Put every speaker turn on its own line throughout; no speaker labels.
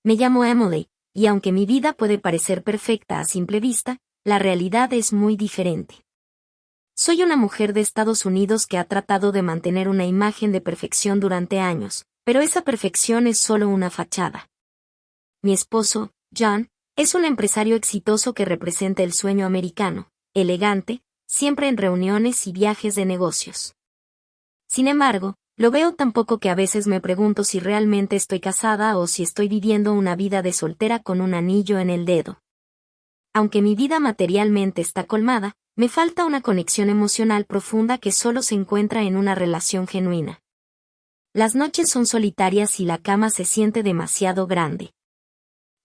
Me llamo Emily, y aunque mi vida puede parecer perfecta a simple vista, la realidad es muy diferente. Soy una mujer de Estados Unidos que ha tratado de mantener una imagen de perfección durante años, pero esa perfección es solo una fachada. Mi esposo, John, es un empresario exitoso que representa el sueño americano, elegante, siempre en reuniones y viajes de negocios. Sin embargo, lo veo tan poco que a veces me pregunto si realmente estoy casada o si estoy viviendo una vida de soltera con un anillo en el dedo. Aunque mi vida materialmente está colmada, me falta una conexión emocional profunda que solo se encuentra en una relación genuina. Las noches son solitarias y la cama se siente demasiado grande.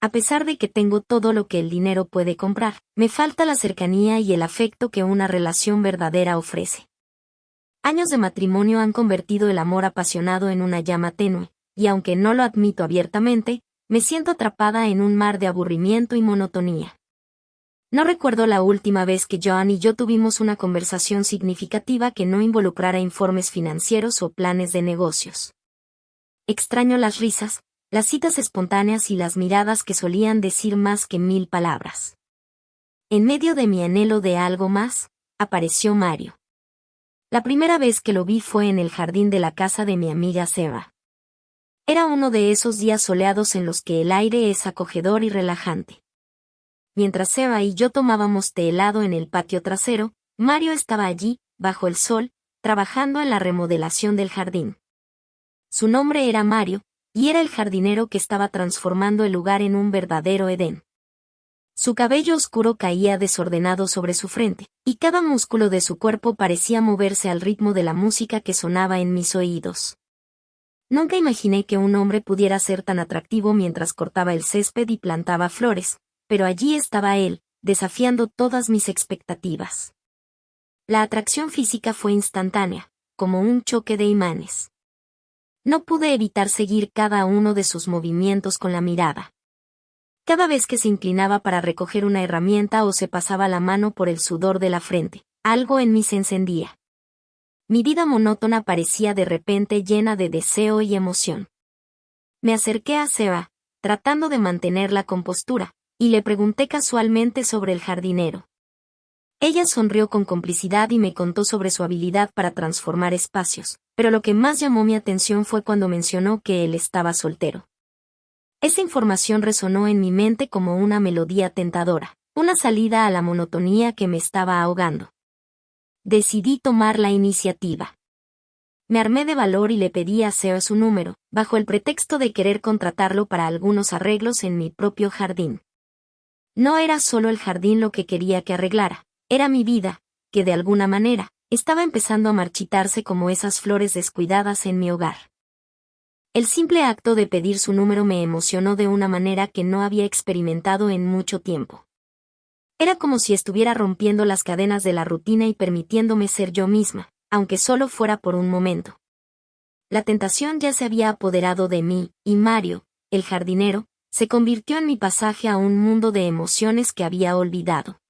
A pesar de que tengo todo lo que el dinero puede comprar, me falta la cercanía y el afecto que una relación verdadera ofrece. Años de matrimonio han convertido el amor apasionado en una llama tenue, y aunque no lo admito abiertamente, me siento atrapada en un mar de aburrimiento y monotonía. No recuerdo la última vez que John y yo tuvimos una conversación significativa que no involucrara informes financieros o planes de negocios. Extraño las risas, las citas espontáneas y las miradas que solían decir más que 1000 palabras. En medio de mi anhelo de algo más, apareció Mario. La primera vez que lo vi fue en el jardín de la casa de mi amiga Sarah. Era uno de esos días soleados en los que el aire es acogedor y relajante. Mientras Sarah y yo tomábamos té helado en el patio trasero, Mario estaba allí, bajo el sol, trabajando en la remodelación del jardín. Su nombre era Mario, y era el jardinero que estaba transformando el lugar en un verdadero Edén. Su cabello oscuro caía desordenado sobre su frente, y cada músculo de su cuerpo parecía moverse al ritmo de la música que sonaba en mis oídos. Nunca imaginé que un hombre pudiera ser tan atractivo mientras cortaba el césped y plantaba flores, pero allí estaba él, desafiando todas mis expectativas. La atracción física fue instantánea, como un choque de imanes. No pude evitar seguir cada uno de sus movimientos con la mirada. Cada vez que se inclinaba para recoger una herramienta o se pasaba la mano por el sudor de la frente, algo en mí se encendía. Mi vida monótona parecía de repente llena de deseo y emoción. Me acerqué a Sarah, tratando de mantener la compostura, y le pregunté casualmente sobre el jardinero. Ella sonrió con complicidad y me contó sobre su habilidad para transformar espacios, pero lo que más llamó mi atención fue cuando mencionó que él estaba soltero. Esa información resonó en mi mente como una melodía tentadora, una salida a la monotonía que me estaba ahogando. Decidí tomar la iniciativa. Me armé de valor y le pedí a Sarah su número, bajo el pretexto de querer contratarlo para algunos arreglos en mi propio jardín. No era solo el jardín lo que quería que arreglara, era mi vida, que de alguna manera, estaba empezando a marchitarse como esas flores descuidadas en mi hogar. El simple acto de pedir su número me emocionó de una manera que no había experimentado en mucho tiempo. Era como si estuviera rompiendo las cadenas de la rutina y permitiéndome ser yo misma, aunque solo fuera por un momento. La tentación ya se había apoderado de mí, y Mario, el jardinero, se convirtió en mi pasaje a un mundo de emociones que había olvidado.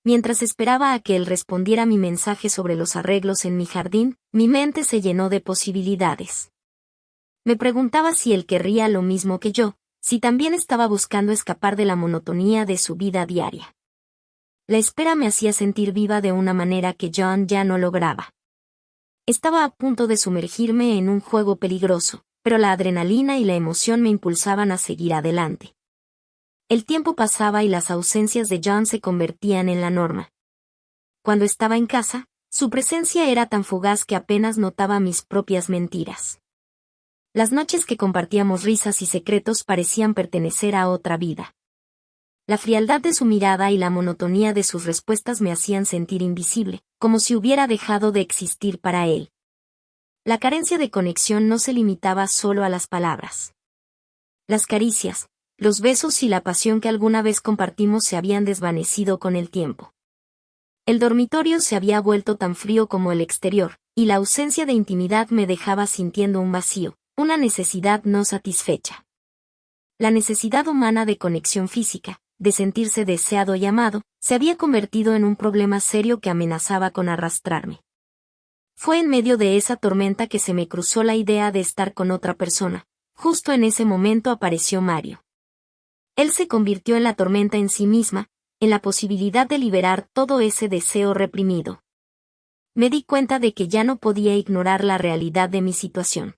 Mientras esperaba a que él respondiera mi mensaje sobre los arreglos en mi jardín, mi mente se llenó de posibilidades. Me preguntaba si él querría lo mismo que yo, si también estaba buscando escapar de la monotonía de su vida diaria. La espera me hacía sentir viva de una manera que John ya no lograba. Estaba a punto de sumergirme en un juego peligroso, pero la adrenalina y la emoción me impulsaban a seguir adelante. El tiempo pasaba y las ausencias de John se convertían en la norma. Cuando estaba en casa, su presencia era tan fugaz que apenas notaba mis propias mentiras. Las noches que compartíamos risas y secretos parecían pertenecer a otra vida. La frialdad de su mirada y la monotonía de sus respuestas me hacían sentir invisible, como si hubiera dejado de existir para él. La carencia de conexión no se limitaba solo a las palabras. Las caricias, los besos y la pasión que alguna vez compartimos se habían desvanecido con el tiempo. El dormitorio se había vuelto tan frío como el exterior, y la ausencia de intimidad me dejaba sintiendo un vacío, una necesidad no satisfecha. La necesidad humana de conexión física, de sentirse deseado y amado, se había convertido en un problema serio que amenazaba con arrastrarme. Fue en medio de esa tormenta que se me cruzó la idea de estar con otra persona, Justo en ese momento apareció Mario. Él se convirtió en la tormenta en sí misma, en la posibilidad de liberar todo ese deseo reprimido. Me di cuenta de que ya no podía ignorar la realidad de mi situación.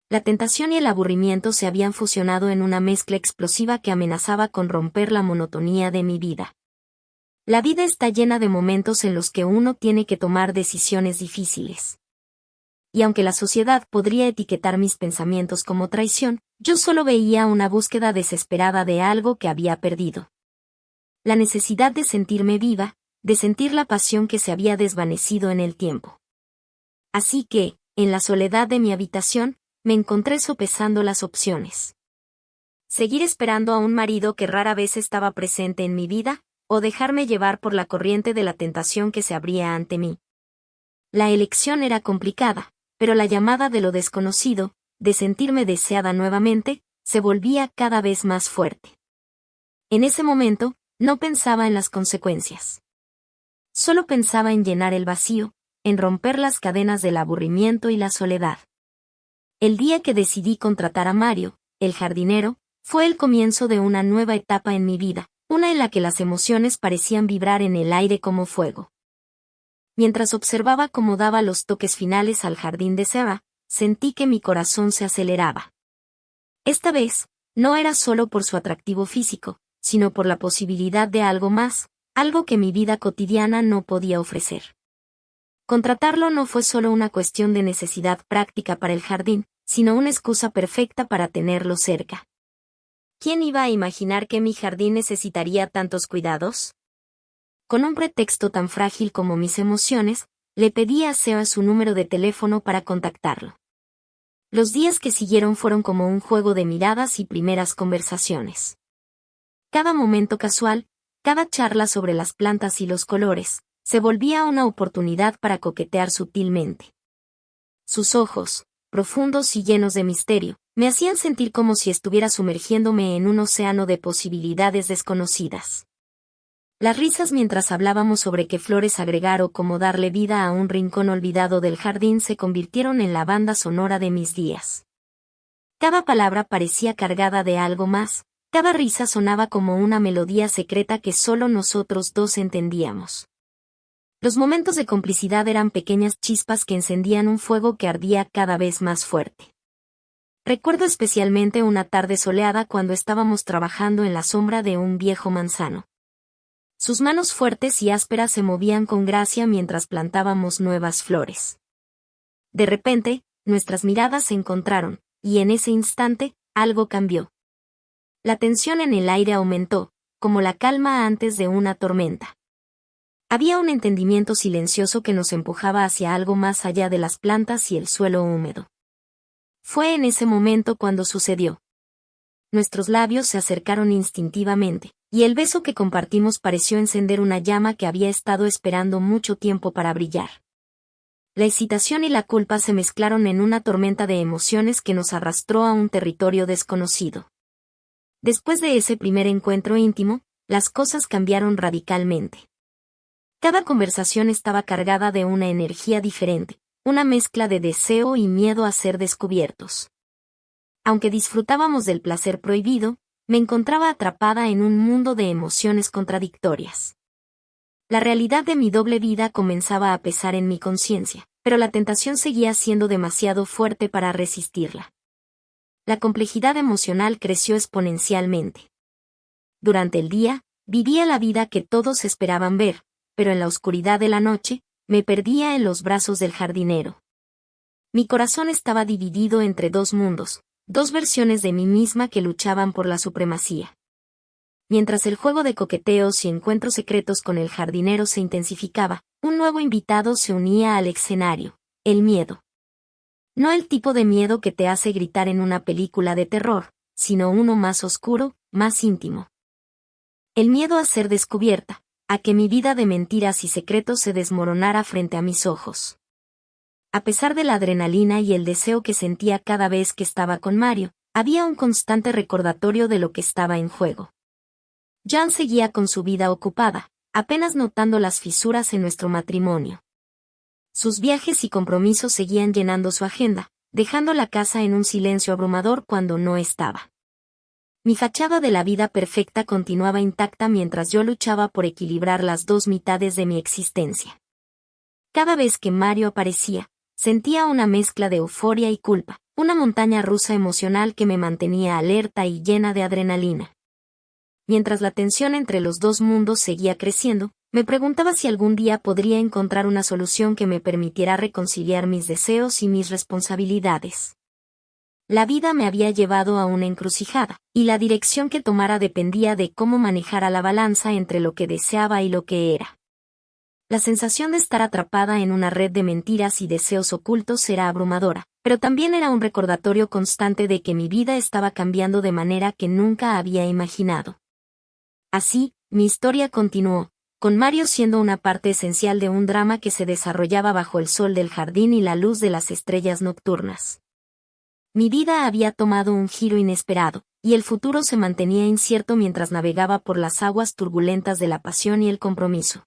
La tentación y el aburrimiento se habían fusionado en una mezcla explosiva que amenazaba con romper la monotonía de mi vida. La vida está llena de momentos en los que uno tiene que tomar decisiones difíciles. Y aunque la sociedad podría etiquetar mis pensamientos como traición, yo solo veía una búsqueda desesperada de algo que había perdido. La necesidad de sentirme viva, de sentir la pasión que se había desvanecido en el tiempo. Así que, en la soledad de mi habitación, me encontré sopesando las opciones. Seguir esperando a un marido que rara vez estaba presente en mi vida, o dejarme llevar por la corriente de la tentación que se abría ante mí. La elección era complicada, pero la llamada de lo desconocido, de sentirme deseada nuevamente, se volvía cada vez más fuerte. En ese momento, no pensaba en las consecuencias. Solo pensaba en llenar el vacío, en romper las cadenas del aburrimiento y la soledad. El día que decidí contratar a Mario, el jardinero, fue el comienzo de una nueva etapa en mi vida, una en la que las emociones parecían vibrar en el aire como fuego. Mientras observaba cómo daba los toques finales al jardín de Sarah, sentí que mi corazón se aceleraba. Esta vez, no era solo por su atractivo físico, sino por la posibilidad de algo más, algo que mi vida cotidiana no podía ofrecer. Contratarlo no fue solo una cuestión de necesidad práctica para el jardín, sino una excusa perfecta para tenerlo cerca. ¿Quién iba a imaginar que mi jardín necesitaría tantos cuidados? Con un pretexto tan frágil como mis emociones, le pedí a Seba su número de teléfono para contactarlo. Los días que siguieron fueron como un juego de miradas y primeras conversaciones. Cada momento casual, cada charla sobre las plantas y los colores, se volvía una oportunidad para coquetear sutilmente. Sus ojos, profundos y llenos de misterio, me hacían sentir como si estuviera sumergiéndome en un océano de posibilidades desconocidas. Las risas mientras hablábamos sobre qué flores agregar o cómo darle vida a un rincón olvidado del jardín se convirtieron en la banda sonora de mis días. Cada palabra parecía cargada de algo más, cada risa sonaba como una melodía secreta que solo nosotros dos entendíamos. Los momentos de complicidad eran pequeñas chispas que encendían un fuego que ardía cada vez más fuerte. Recuerdo especialmente una tarde soleada cuando estábamos trabajando en la sombra de un viejo manzano. Sus manos fuertes y ásperas se movían con gracia mientras plantábamos nuevas flores. De repente, nuestras miradas se encontraron, y en ese instante, algo cambió. La tensión en el aire aumentó, como la calma antes de una tormenta. Había un entendimiento silencioso que nos empujaba hacia algo más allá de las plantas y el suelo húmedo. Fue en ese momento cuando sucedió. Nuestros labios se acercaron instintivamente, y el beso que compartimos pareció encender una llama que había estado esperando mucho tiempo para brillar. La excitación y la culpa se mezclaron en una tormenta de emociones que nos arrastró a un territorio desconocido. Después de ese primer encuentro íntimo, las cosas cambiaron radicalmente. Cada conversación estaba cargada de una energía diferente, una mezcla de deseo y miedo a ser descubiertos. Aunque disfrutábamos del placer prohibido, me encontraba atrapada en un mundo de emociones contradictorias. La realidad de mi doble vida comenzaba a pesar en mi conciencia, pero la tentación seguía siendo demasiado fuerte para resistirla. La complejidad emocional creció exponencialmente. Durante el día, vivía la vida que todos esperaban ver, pero en la oscuridad de la noche, me perdía en los brazos del jardinero. Mi corazón estaba dividido entre dos mundos, dos versiones de mí misma que luchaban por la supremacía. Mientras el juego de coqueteos y encuentros secretos con el jardinero se intensificaba, un nuevo invitado se unía al escenario: el miedo. No el tipo de miedo que te hace gritar en una película de terror, sino uno más oscuro, más íntimo. El miedo a ser descubierta, a que mi vida de mentiras y secretos se desmoronara frente a mis ojos. A pesar de la adrenalina y el deseo que sentía cada vez que estaba con Mario, había un constante recordatorio de lo que estaba en juego. Jan seguía con su vida ocupada, apenas notando las fisuras en nuestro matrimonio. Sus viajes y compromisos seguían llenando su agenda, dejando la casa en un silencio abrumador cuando no estaba. Mi fachada de la vida perfecta continuaba intacta mientras yo luchaba por equilibrar las dos mitades de mi existencia. Cada vez que Mario aparecía, sentía una mezcla de euforia y culpa, una montaña rusa emocional que me mantenía alerta y llena de adrenalina. Mientras la tensión entre los dos mundos seguía creciendo, me preguntaba si algún día podría encontrar una solución que me permitiera reconciliar mis deseos y mis responsabilidades. La vida me había llevado a una encrucijada, y la dirección que tomara dependía de cómo manejara la balanza entre lo que deseaba y lo que era. La sensación de estar atrapada en una red de mentiras y deseos ocultos era abrumadora, pero también era un recordatorio constante de que mi vida estaba cambiando de manera que nunca había imaginado. Así, mi historia continuó, con Mario siendo una parte esencial de un drama que se desarrollaba bajo el sol del jardín y la luz de las estrellas nocturnas. Mi vida había tomado un giro inesperado, y el futuro se mantenía incierto mientras navegaba por las aguas turbulentas de la pasión y el compromiso.